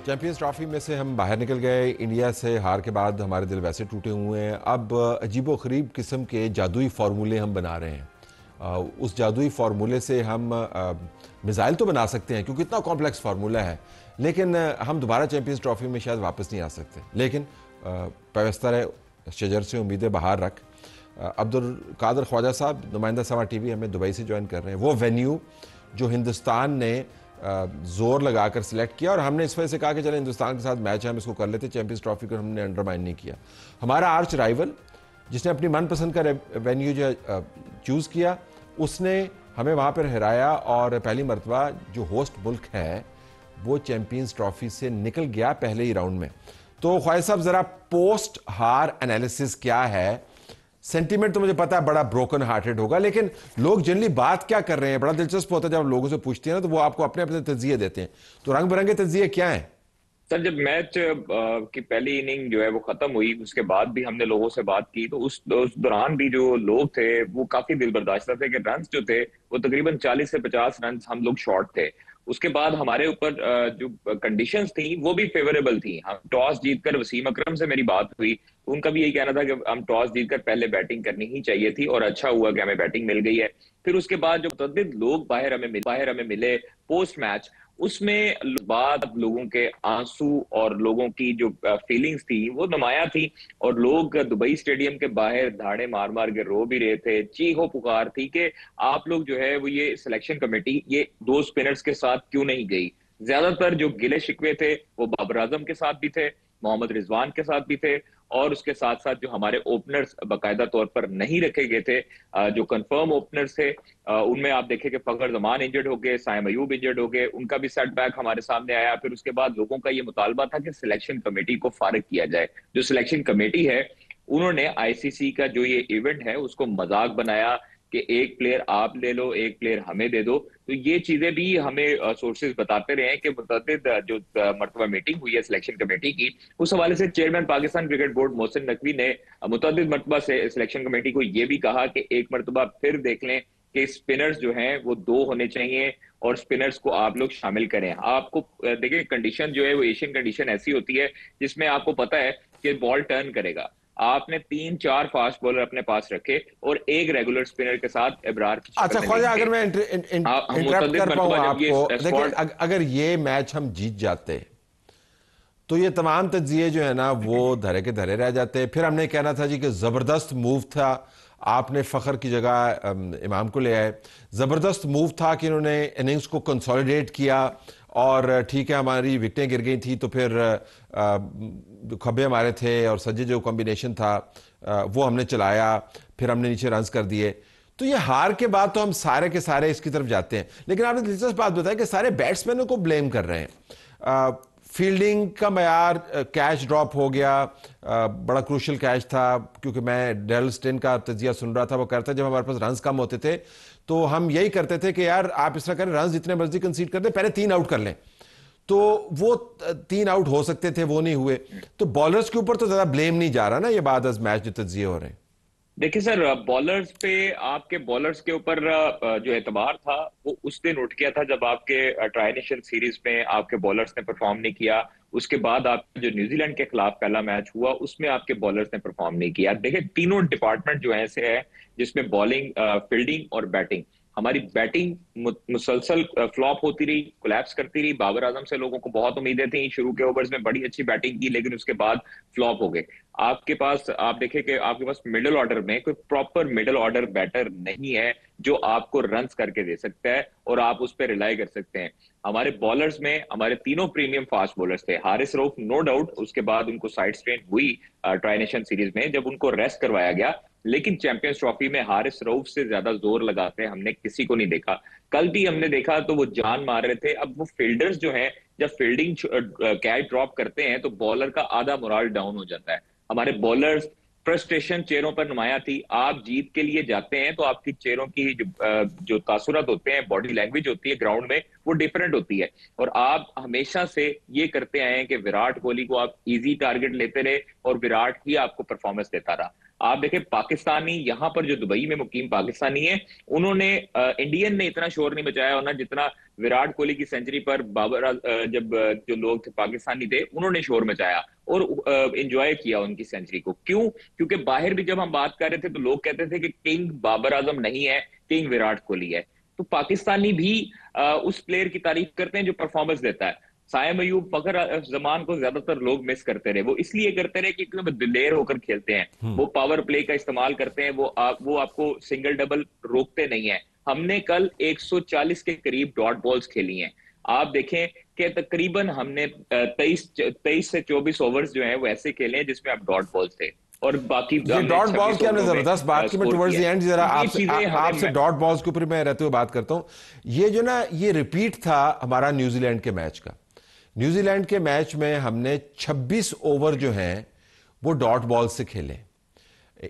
चैंपियंस ट्रॉफी में से हम बाहर निकल गए। इंडिया से हार के बाद हमारे दिल वैसे टूटे हुए हैं। अब अजीबो गरीब किस्म के जादुई फार्मूले हम बना रहे हैं। उस जादुई फार्मूले से हम मिसाइल तो बना सकते हैं क्योंकि इतना कॉम्प्लेक्स फार्मूला है, लेकिन हम दोबारा चैंपियंस ट्रॉफी में शायद वापस नहीं आ सकते। लेकिन पैवस्तर शजर से उम्मीदें बाहर रख। अब्दुल कादर ख्वाजा साहब, नुमाइंदा समा टीवी, हमें दुबई से ज्वाइन कर रहे हैं। वो वेन्यू जो हिंदुस्तान ने जोर लगाकर सिलेक्ट किया, और हमने इस वजह से कहा कि चले हिंदुस्तान के साथ मैच है, हम इसको कर लेते। चैंपियंस ट्रॉफी को हमने अंडरमाइन नहीं किया। हमारा आर्च राइवल जिसने अपनी मनपसंद का वेन्यू जो चूज़ किया, उसने हमें वहाँ पर हराया, और पहली मरतबा जो होस्ट मुल्क है वो चैंपियंस ट्रॉफी से निकल गया पहले ही राउंड में। तो ख्वाजा साहब, ज़रा पोस्ट हार एनालिसिस क्या है? सेंटीमेंट तो मुझे पता है बड़ा ब्रोकन हार्टेड होगा, लेकिन लोग जनरली बात क्या कर रहे हैं, बड़ा दिलचस्प होता है जब लोगों से पूछते हैं ना, तो वो आपको अपने अपने तज्जिए देते हैं। तो रंग बिरंगे तज्जिए क्या हैं? सर, जब मैच की पहली इनिंग जो है वो खत्म हुई, उसके बाद भी हमने लोगों से बात की, तो उस दौरान भी जो लोग थे वो काफी दिल बर्दाश्त थे कि रन्स जो थे वो तकरीबन 40 से 50 रन हम लोग शॉर्ट थे। उसके बाद हमारे ऊपर जो कंडीशंस थी वो भी फेवरेबल थी। हम टॉस जीतकर, वसीम अकरम से मेरी बात हुई, उनका भी यही कहना था कि हम टॉस जीतकर पहले बैटिंग करनी ही चाहिए थी, और अच्छा हुआ कि हमें बैटिंग मिल गई है। फिर उसके बाद जो मुतअद्दिद लोग बाहर हमें मिले पोस्ट मैच, उसमें बाद लोगों के आंसू और लोगों की जो फीलिंग्स थी वो नुमाया थी, और लोग दुबई स्टेडियम के बाहर धाड़े मार मार के रो भी रहे थे, चीखो पुकार थी कि आप लोग जो है वो ये सिलेक्शन कमेटी ये दो स्पिनर्स के साथ क्यों नहीं गई। ज्यादातर जो गिले शिकवे थे वो बाबर आजम के साथ भी थे, मोहम्मद रिजवान के साथ भी थे, और उसके साथ साथ जो हमारे ओपनर्स बाकायदा तौर पर नहीं रखे गए थे, जो कंफर्म ओपनर्स थे, उनमें आप देखें कि फखर जमान इंजर्ड हो गए, साइम अयूब इंजर्ड हो गए, उनका भी सेटबैक हमारे सामने आया। फिर उसके बाद लोगों का ये मुतालबा था कि सिलेक्शन कमेटी को फारिग किया जाए। जो सिलेक्शन कमेटी है उन्होंने आईसीसी का जो ये इवेंट है उसको मजाक बनाया कि एक प्लेयर आप ले लो, एक प्लेयर हमें दे दो। तो ये चीजें भी हमें सोर्सेज बताते रहे हैं कि मुतअद्दिद जो मरतबा मीटिंग हुई है सिलेक्शन कमेटी की, उस हवाले से chairman Pakistan cricket board Mohsin Naqvi ने मुतअद्दिद मरतबा से सिलेक्शन कमेटी को ये भी कहा कि एक मरतबा फिर देख लें कि स्पिनर्स जो हैं वो दो होने चाहिए और स्पिनर्स को आप लोग शामिल करें। आपको देखिए कंडीशन जो है वो एशियन कंडीशन ऐसी होती है जिसमें आपको पता है कि बॉल टर्न करेगा। आपने 3-4 फास्ट बॉलर अपने पास रखे और एक रेगुलर स्पिनर के साथ इब्रार की अच्छा शक्ल में ख्वाजा, लेके अगर मैं हम इंटरप्ट मुतअद्दिद कर पाऊं मरतबा जब ये आपको, देखिए स्क्वाड अगर ये मैच हम जीत जाते तो ये तमाम तज्जिए जो है ना वो धरे के धरे रह जाते। फिर हमने कहना था जी कि ज़बरदस्त मूव था, आपने फ़खर की जगह इमाम को ले आए। ज़बरदस्त मूव था कि इन्होंने इनिंग्स को कंसोलिडेट किया, और ठीक है हमारी विकेटें गिर गई थी तो फिर खब्बे हमारे थे और सज्जे जो कॉम्बिनेशन था वो हमने चलाया, फिर हमने नीचे रन्स कर दिए। तो ये हार के बाद तो हम सारे के सारे इसकी तरफ जाते हैं, लेकिन आपने दिलचस्प बात बताया कि सारे बैट्समैनों को ब्लेम कर रहे हैं। फील्डिंग का मयार, कैच ड्रॉप हो गया, बड़ा क्रूशल कैच था, क्योंकि मैं डेल स्टेन का तजिया सुन रहा था, वो कहता जब हमारे पास रन्स कम होते थे तो हम यही करते थे कि यार आप इस तरह करें, रन्स जितने मर्जी कंसीड कर दें, पहले 3 आउट कर लें। तो वो 3 आउट हो सकते थे, वो नहीं हुए। तो बॉलर्स के ऊपर तो ज्यादा ब्लेम नहीं जा रहा ना ये बाद मैच जो तजिए हो रहे हैं। देखिए सर, बॉलर्स पे आपके बॉलर्स के ऊपर जो एतबार था वो उस दिन उठ गया था जब आपके ट्राई नेशन सीरीज में आपके बॉलर्स ने परफॉर्म नहीं किया। उसके बाद आप जो न्यूजीलैंड के खिलाफ पहला मैच हुआ उसमें आपके बॉलर्स ने परफॉर्म नहीं किया। देखिए तीनों डिपार्टमेंट जो ऐसे है जिसमें बॉलिंग, फील्डिंग और बैटिंग, हमारी बैटिंग मुसलसल फ्लॉप होती रही, कोलैप्स करती रही। बाबर आजम से लोगों को बहुत उम्मीदें थी, शुरू के ओवर्स में बड़ी अच्छी बैटिंग की, लेकिन उसके बाद फ्लॉप हो गए। आपके पास आप देखें कि आपके पास मिडिल ऑर्डर में कोई प्रॉपर मिडिल ऑर्डर बैटर नहीं है जो आपको रन्स करके दे सकता है और आप उस पर रिलाई कर सकते हैं। हमारे बॉलर्स में हमारे तीनों प्रीमियम फास्ट बॉलर्स थे। हारिस रऊफ नो डाउट उसके बाद उनको साइड स्ट्रेन हुई ट्राई नेशन सीरीज में जब उनको रेस्ट करवाया गया, लेकिन चैंपियंस ट्रॉफी में हारिस रऊफ से ज्यादा जोर लगाते हमने किसी को नहीं देखा। कल भी हमने देखा तो वो जान मार रहे थे। अब वो फील्डर्स जो हैं जब फील्डिंग कैच ड्रॉप करते हैं तो बॉलर का आधा मोराल डाउन हो जाता है। हमारे बॉलर्स फ्रस्ट्रेशन चेहरों पर नुमाया थी। आप जीत के लिए जाते हैं तो आपकी चेहरों की जो तासुरात होते हैं, बॉडी लैंग्वेज होती है ग्राउंड में, वो डिफरेंट होती है। और आप हमेशा से ये करते आए हैं कि विराट कोहली को आप इजी टारगेट लेते रहे और विराट ही आपको परफॉर्मेंस देता रहा। आप देखें पाकिस्तानी यहाँ पर जो दुबई में मुकीम पाकिस्तानी है उन्होंने इंडियन ने इतना शोर नहीं मचाया होना जितना विराट कोहली की सेंचुरी पर जब जो लोग थे पाकिस्तानी थे उन्होंने शोर मचाया और एंजॉय किया उनकी सेंचुरी को। क्यों? क्योंकि बाहर भी जब हम बात कर रहे थे तो लोग कहते थे कि किंग बाबर आजम नहीं है, किंग विराट कोहली है। तो पाकिस्तानी भी उस प्लेयर की तारीफ करते हैं जो परफॉर्मेंस देता है। साइम अयूब, फखर जमान को ज्यादातर लोग मिस करते रहे। वो इसलिए करते रहे क्योंकि वो दिलेर होकर खेलते हैं, वो पावर प्ले का इस्तेमाल करते हैं, वो आपको सिंगल डबल रोकते नहीं है। हमने कल 140 के करीब डॉट बॉल्स खेली हैं। आप देखें कि तकरीबन हमने 23 से 24 ओवर्स जो है वो ऐसे खेले हैं जिसमें आप डॉट बॉल्स थे और बाकी ये डॉट बॉल्स की हमने जबरदस्त बात की। मैं टुवर्ड्स द एंड जरा आपसे डॉट बॉल्स के ऊपर मैं रहते हुए बात करता हूं। ये जो ना ये रिपीट था हमारा न्यूजीलैंड के मैच का। न्यूजीलैंड के मैच में हमने 26 ओवर जो हैं वो डॉट बॉल से खेले।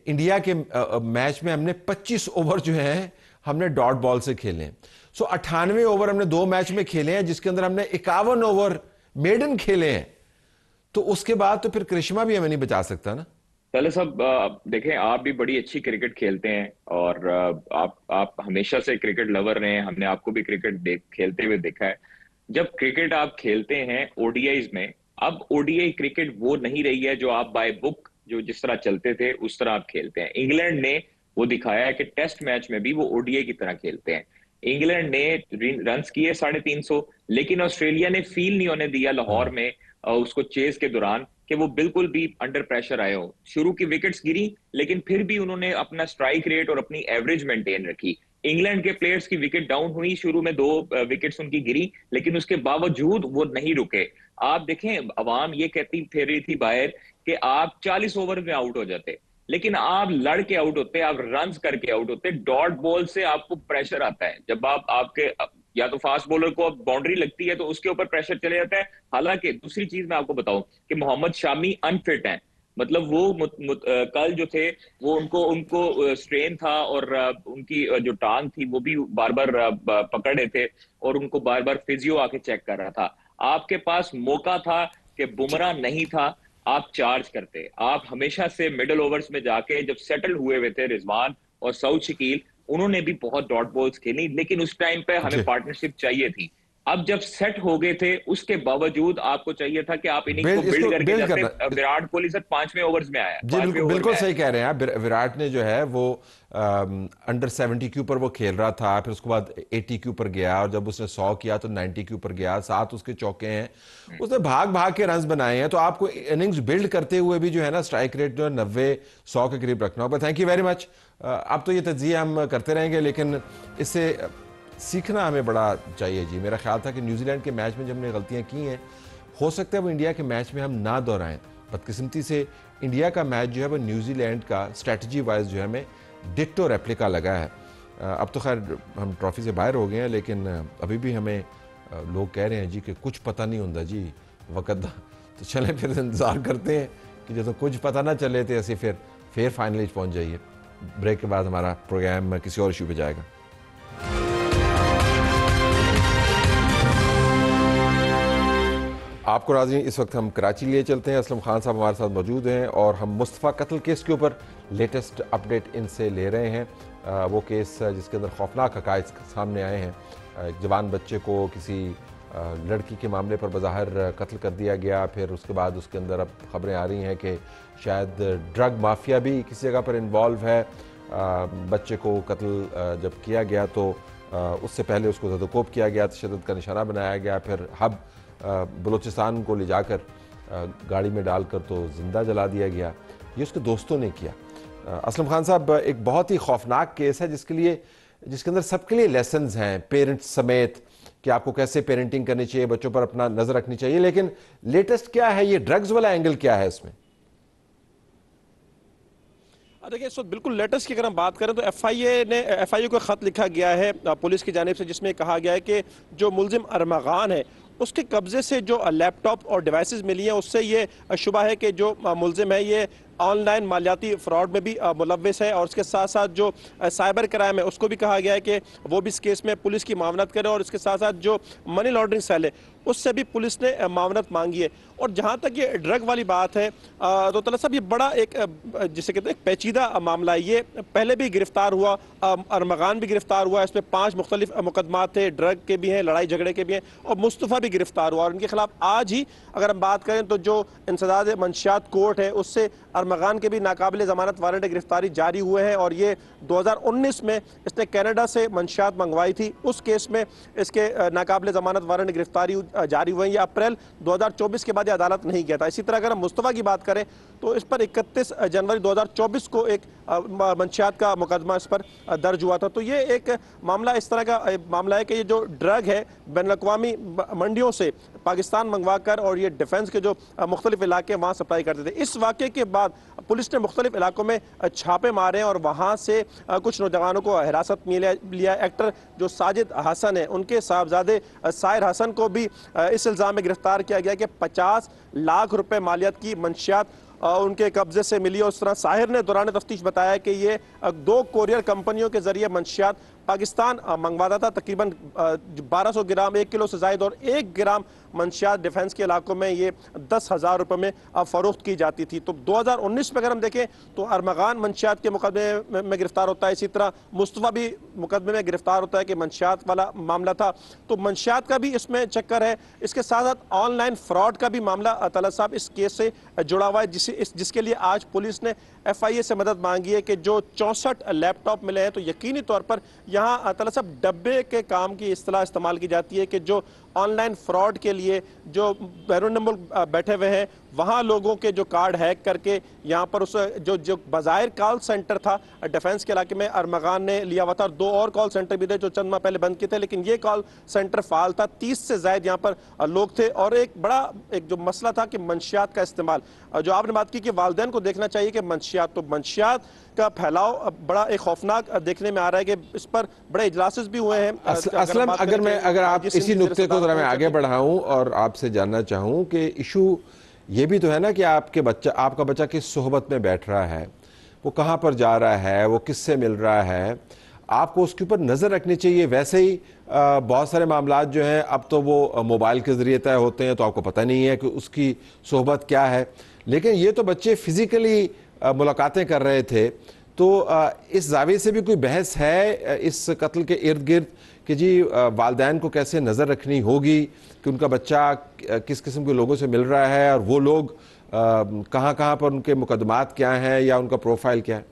इंडिया के मैच में हमने 25 ओवर जो हैं हमने डॉट बॉल से खेले। सो 98 ओवर हमने 2 मैच में खेले हैं जिसके अंदर हमने 51 ओवर मेडन खेले हैं। तो उसके बाद तो फिर करिश्मा भी हमें नहीं बचा सकता ना। चले साहब, देखें आप भी बड़ी अच्छी क्रिकेट खेलते हैं और आप हमेशा से क्रिकेट लवर रहे हैं। हमने आपको भी क्रिकेट खेलते हुए देखा है। जब क्रिकेट आप खेलते हैं ओडीआईज में, अब ओडीआई क्रिकेट वो नहीं रही है जो आप बाय बुक जो जिस तरह चलते थे उस तरह आप खेलते हैं। इंग्लैंड ने वो दिखाया है कि टेस्ट मैच में भी वो ओडीआई की तरह खेलते हैं। इंग्लैंड ने रन्स किए 350, लेकिन ऑस्ट्रेलिया ने फील नहीं होने दिया लाहौर में उसको चेस के दौरान कि वो बिल्कुल भी अंडर प्रेशर आए हो। शुरू की विकेट्स गिरी, लेकिन फिर भी उन्होंने अपना स्ट्राइक रेट और अपनी एवरेज मेंटेन रखी। इंग्लैंड के प्लेयर्स की विकेट डाउन हुई, शुरू में 2 विकेट्स उनकी गिरी, लेकिन उसके बावजूद वो नहीं रुके। आप देखें, अवाम ये कहती फिर रही थी बाहर कि आप 40 ओवर में आउट हो जाते, लेकिन आप लड़ के आउट होते, आप रन्स करके आउट होते। डॉट बॉल से आपको प्रेशर आता है, जब आप आपके या तो फास्ट बॉलर को बाउंड्री लगती है तो उसके ऊपर प्रेशर चले जाता है। हालांकि दूसरी चीज मैं आपको बताऊं कि मोहम्मद शामी अनफिट हैं, मतलब वो कल जो थे वो उनको उनको स्ट्रेन था और उनकी जो टांग थी वो भी बार बार पकड़ रहे थे और उनको बार बार फिजियो आके चेक कर रहा था। आपके पास मौका था कि बुमराह नहीं था, आप चार्ज करते। आप हमेशा से मिडिल ओवर्स में जाके जब सेटल हुए थे रिजवान और सऊद शकील, उन्होंने भी बहुत डॉट बॉल्स खेली, लेकिन उस टाइम पे हमें पार्टनरशिप चाहिए थी। अब जब सेट हो गए थे उसके बावजूद आपको चाहिए था कि आप इनिंग को बिल्ड करके जाते। विराट कोहली सर 5वें ओवर्स में आया। जी बिल्कुल सही कह रहे हैं आप। विराट ने जो है वो अंडर 70 के ऊपर वो खेल रहा था, फिर उसके बाद 80 के ऊपर गया और जब उसने 100 किया तो 90 के ऊपर गया। 7 उसके चौके हैं, उसने भाग भाग के रन्स बनाए हैं। तो आपको इनिंग्स बिल्ड करते हुए भी जो है ना स्ट्राइक रेट जो है 90-100 के करीब रखना होगा। Thank you very much. अब तो ये तज्जिया हम करते रहेंगे, लेकिन इससे सीखना हमें बड़ा चाहिए जी। मेरा ख्याल था कि न्यूजीलैंड के मैच में जब हमने गलतियां की हैं, हो सकता है वो इंडिया के मैच में हम ना दोहराएं। बदकिस्मती से इंडिया का मैच जो है वो न्यूजीलैंड का स्ट्रैटेजी वाइज जो है हमें डिट्टो रेप्लिका लगा है। अब तो खैर हम ट्रॉफी से बाहर हो गए हैं, लेकिन अभी भी हमें लोग कह रहे हैं जी कि कुछ पता नहीं होता जी वक़्त दा। तो चलें फिर इंतज़ार करते हैं कि जो तो कुछ पता ना चले तो ऐसे फिर फाइनल पहुँच जाइए। ब्रेक के बाद हमारा प्रोग्राम किसी और इशू पे जाएगा। आपको राज़ी, इस वक्त हम कराची लिए चलते हैं। असलम खान साहब हमारे साथ मौजूद हैं और हम मुस्तफ़ा कत्ल केस के ऊपर लेटेस्ट अपडेट इनसे ले रहे हैं। वो केस जिसके अंदर खौफनाक हक़ाइक़ सामने आए हैं। एक जवान बच्चे को किसी लड़की के मामले पर बज़ाहिर कत्ल कर दिया गया, फिर उसके बाद उसके अंदर अब ख़बरें आ रही हैं कि शायद ड्रग माफिया भी किसी जगह पर इन्वॉल्व है। बच्चे को कत्ल जब किया गया तो उससे पहले उसको ज़दोकोब किया गया, तशद्दुद का निशाना बनाया गया, फिर हब बलूचिस्तान को ले जाकर गाड़ी में डालकर तो ज़िंदा जला दिया गया। ये उसके दोस्तों ने किया। असलम खान साहब, एक बहुत ही खौफनाक केस है जिसके अंदर सबके लिए लेसन्स हैं, पेरेंट्स समेत, कि आपको कैसे पेरेंटिंग करनी चाहिए, बच्चों पर अपना नज़र रखनी चाहिए। लेकिन लेटेस्ट क्या है, ये ड्रग्स वाला एंगल क्या है इसमें? देखिए, इस वक्त बिल्कुल लेटेस्ट की अगर हम बात करें तो एफआईए को खत लिखा गया है पुलिस की जानिब से, जिसमें कहा गया है कि जो मुलजिम अरमगान है उसके कब्जे से जो लैपटॉप और डिवाइसेस मिली हैं उससे ये शुबा है कि जो मुलजिम है ये ऑनलाइन मालियाती फ्रॉड में भी मुलव्वस है। और उसके साथ साथ जो साइबर क्राइम है उसको भी कहा गया है कि वो भी इस केस में पुलिस की मावनत करे। और इसके साथ साथ जो मनी लॉन्ड्रिंग सेल है उससे भी पुलिस ने मावनत मांगी है। और जहाँ तक ये ड्रग वाली बात है तो तलत साहब, ये बड़ा एक जिसे कहते हैं एक पेचीदा मामला है। ये पहले भी गिरफ्तार हुआ, अरमगान भी गिरफ्तार हुआ, इसमें 5 मुख्तलिफ मुकदमात थे, ड्रग के भी हैं, लड़ाई झगड़े के भी हैं, और मुस्तफ़ा भी गिरफ्तार हुआ। और इनके खिलाफ आज ही अगर हम बात करें तो जो इंसदाद मंशियात कोर्ट है उससे अरमगान के भी नाकाबिल ज़मानत वारंट गिरफ्तारी जारी हुए हैं। और ये 2019 में इसने कनाडा से मंशियात मंगवाई थी, उस केस में इसके नाकाबिल ज़मानत वारंट गिरफ्तारी जारी हुए हैं। ये अप्रैल 2024 के बाद ये अदालत नहीं गया था। इसी तरह अगर हम मुस्तफ़ा की बात करें तो इस पर 31 जनवरी 2024 को एक मंशियात का मुकदमा इस पर दर्ज हुआ था। तो ये एक मामला इस तरह का मामला है कि ये जो ड्रग है बैनुल-अक़वामी मंडियों से पाकिस्तान मंगवा कर और ये डिफेंस के जो मुख्तलिफ इलाके वहाँ सप्लाई करते थे। इस वाक़े के बाद पुलिस ने मुख्तलिफ इलाकों में छापे मारे और वहाँ से कुछ नौजवानों को हिरासत में लिया। एक्टर जो साजिद हसन है उनके साहबजादे साहिर हसन को भी इस इल्ज़ाम में गिरफ्तार किया गया कि 50 लाख रुपए मालियत की मंशियात उनके कब्जे से मिली। और उस तरह साहिर ने दौरान तफ्तीश बताया कि ये 2 कोरियर कंपनियों के जरिए मंशियात पाकिस्तान मंगवाता था। तकरीबन 1200 ग्राम, 1 किलो से ज़ायद, और 1 ग्राम मंशियात डिफेंस के इलाकों में ये 10,000 रुपये में फ़रोख्त की जाती थी। तो 2019 में अगर हम देखें तो अरमगान मंशियात के मुकदमे में गिरफ्तार होता है, इसी तरह मुस्तफ़ा भी मुकदमे में गिरफ्तार होता है कि मंशियात वाला मामला था। तो मंशियात का भी इसमें चक्कर है। इसके साथ साथ ऑनलाइन फ्रॉड का भी मामला तलत साहब इस केस से जुड़ा हुआ है, जिसके लिए आज पुलिस ने FIA से मदद मांगी है कि जो 64 लैपटॉप मिले हैं तो यकीनी तौर पर यहाँ तला साहब डब्बे के काम की इस्तेलाह इस्तेमाल की जाती है कि जो ऑनलाइन फ्रॉड के लिए जो बैरून मुल्क बैठे हुए हैं वहाँ लोगों के जो कार्ड हैक करके यहाँ पर उस जो बाज़ाहिर कॉल सेंटर था डिफेंस के इलाके में अरमगान ने लिया हुआ था, और 2 और कॉल सेंटर भी थे जो चंद माह पहले बंद किए थे, लेकिन ये कॉल सेंटर फाल था। 30 से ज़ायद यहाँ पर लोग थे। और एक जो मसला था कि मंशियात का इस्तेमाल, जो आपने बात की कि वालिदैन को देखना चाहिए कि मंशियात, तो मंशियात का फैलाव बड़ा एक खौफनाक देखने में आ रहा है कि इस पर बड़े इजलासेस भी हुए हैं। असलम, अगर आप इसी नुक्ते को जरा मैं आगे बढ़ाऊं और आपसे जानना चाहूं कि इशू ये भी तो है ना कि आपका बच्चा किस सोहबत में बैठ रहा है, वो कहाँ पर जा रहा है, वो किससे मिल रहा है, आपको उसके ऊपर नज़र रखनी चाहिए। वैसे ही बहुत सारे मामलात जो हैं अब तो वो मोबाइल के ज़रिए तय होते हैं, तो आपको पता नहीं है कि उसकी सोहबत क्या है। लेकिन ये तो बच्चे फिज़िकली मुलाकातें कर रहे थे, तो इस जाविये से भी कोई बहस है इस कत्ल के इर्द गिर्द कि जी वालिदैन को कैसे नज़र रखनी होगी कि उनका बच्चा किस किस्म के लोगों से मिल रहा है और वो लोग कहाँ कहाँ पर उनके मुकदमात क्या हैं या उनका प्रोफाइल क्या है?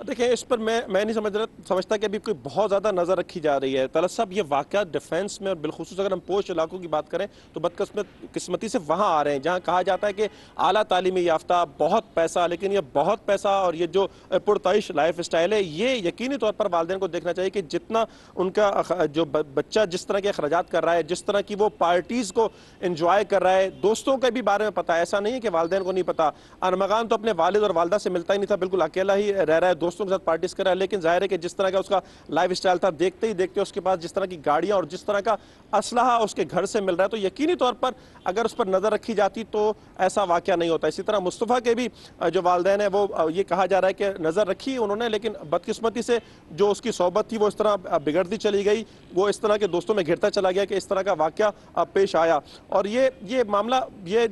देखिए, इस पर मैं नहीं समझता कि अभी कोई बहुत ज़्यादा नज़र रखी जा रही है। तलत साहब, ये वाक़या डिफेंस में और बिलखुसूस अगर हम पोश इलाकों की बात करें तो बदकिस्मती से वहाँ आ रहे हैं जहाँ कहा जाता है कि आला तालीमी याफ्ता, बहुत पैसा, लेकिन ये बहुत पैसा और ये जो पुरतइश लाइफ स्टाइल है, ये यकीनी तौर पर वालिदैन को देखना चाहिए कि जितना उनका जो बच्चा जिस तरह के अखराजात कर रहा है, जिस तरह की वो पार्टीज़ को इंजॉय कर रहा है, दोस्तों के भी बारे में पता है। ऐसा नहीं है कि वालिदैन को नहीं पता। अरमगान तो अपने वालिद और वालदा से मिलता ही नहीं था, बिल्कुल अकेला ही रह रहा है, दोस्तों के साथ पार्टीज कर रहा है। लेकिन जाहिर है कि जिस तरह का उसका लाइफ स्टाइल था, देखते ही देखते उसके पास जिस तरह की गाड़ियां और जिस तरह का असलहा उसके घर से मिल रहा है, तो यकीनी तौर पर अगर उस पर नजर रखी जाती तो ऐसा वाकया नहीं होता। इसी तरह मुस्तफ़ा के भी जो वालिदैन है वो ये कहा जा रहा है कि नजर रखी उन्होंने, लेकिन बदकिस्मती से जो उसकी सोबत थी वो इस तरह बिगड़ती चली गई, वो इस तरह के दोस्तों में घिरता चला गया कि इस तरह का वाकया पेश आया। और ये मामला ये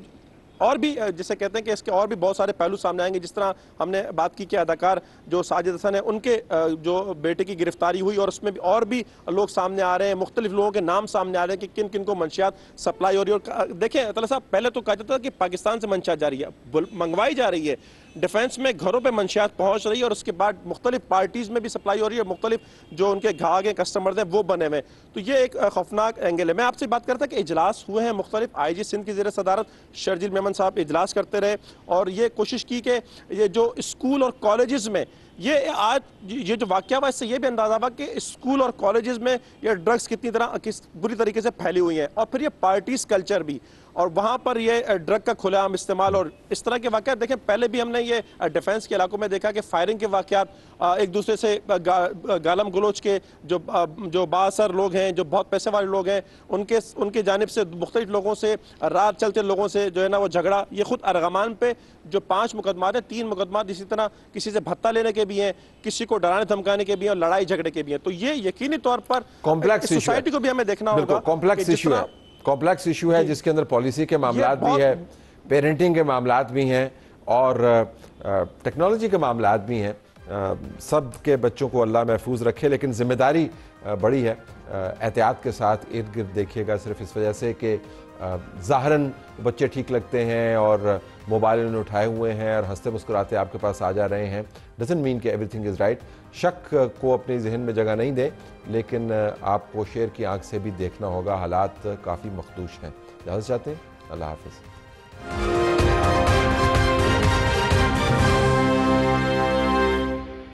और भी जिसे कहते हैं कि इसके और भी बहुत सारे पहलू सामने आएंगे। जिस तरह हमने बात की कि अदाकार जो साजिद हसन है, उनके जो बेटे की गिरफ्तारी हुई और उसमें भी और भी लोग सामने आ रहे हैं, मुख्तलिफ लोगों के नाम सामने आ रहे हैं कि किन किन को मंशियात सप्लाई हो रही है। और देखें तला साहब, पहले तो कहा जाता था कि पाकिस्तान से मंशियात जा रही है, मंगवाई जा रही है, डिफेंस में घरों पे मंशियात पहुंच रही है और उसके बाद मुख्तलिफ पार्टीज़ में भी सप्लाई हो रही है, मुख्तलिफ जो उनके घाघ हैं कस्टमर्स हैं वो बने हुए। तो ये एक खौफनाक एंगल है। मैं आपसे बात करता कि इजलास हुए हैं मुख्तलिफ, IG सिंध की ज़ेर सदारत शर्जील मेमन साहब इजलास करते रहे और ये कोशिश की कि ये जो स्कूल और कॉलेजेस में ये जो वाक़या हुआ, इससे ये भी अंदाज़ा हुआ कि स्कूल और कॉलेजेस में ये ड्रग्स किस बुरी तरीके से फैली हुई हैं, और फिर ये पार्टीज कल्चर भी, और वहाँ पर ये ड्रग का खुलेआम इस्तेमाल और इस तरह के वाक़यात देखें। पहले भी हमने ये डिफेंस के इलाकों में देखा कि फायरिंग के वाक़यात, एक दूसरे से गालम गलोच के जो बाअसर लोग हैं, जो बहुत पैसे वाले लोग हैं, उनके जानिब से मुख्तलिफ लोगों से, रात चलते लोगों से जो है ना वो झगड़ा, ये खुद अरगमान पे जो 5 मुकदमात हैं, 3 मुकदमात इसी तरह किसी से भत्ता लेने के भी हैं, किसी को डराने धमकाने के भी हैं और लड़ाई झगड़े के भी हैं। तो ये यकीनी तौर पर कॉम्प्लेक्स सोसाइटी को भी हमें देखना होगा, कॉम्प्लेक्स इशू है जिसके अंदर पॉलिसी के मामलात भी है, पेरेंटिंग के मामलात भी हैं और टेक्नोलॉजी के मामलात भी हैं। सब के बच्चों को अल्लाह महफूज रखे, लेकिन जिम्मेदारी बड़ी है। एहतियात के साथ इर्द गिर्द देखिएगा, सिर्फ इस वजह से कि ज़ाहरन बच्चे ठीक लगते हैं और मोबाइल उन्होंने उठाए हुए हैं और हंसते मुस्कुराते आपके पास आ जा रहे हैं, डजंट मीन कि एवरीथिंग इज़ राइट। शक को अपने जहन में जगह नहीं दें, लेकिन आपको शेर की आंख से भी देखना होगा, हालात काफ़ी मखदूश हैं। इजाज़त चाहते हैं, अल्लाह हाफ़िज़।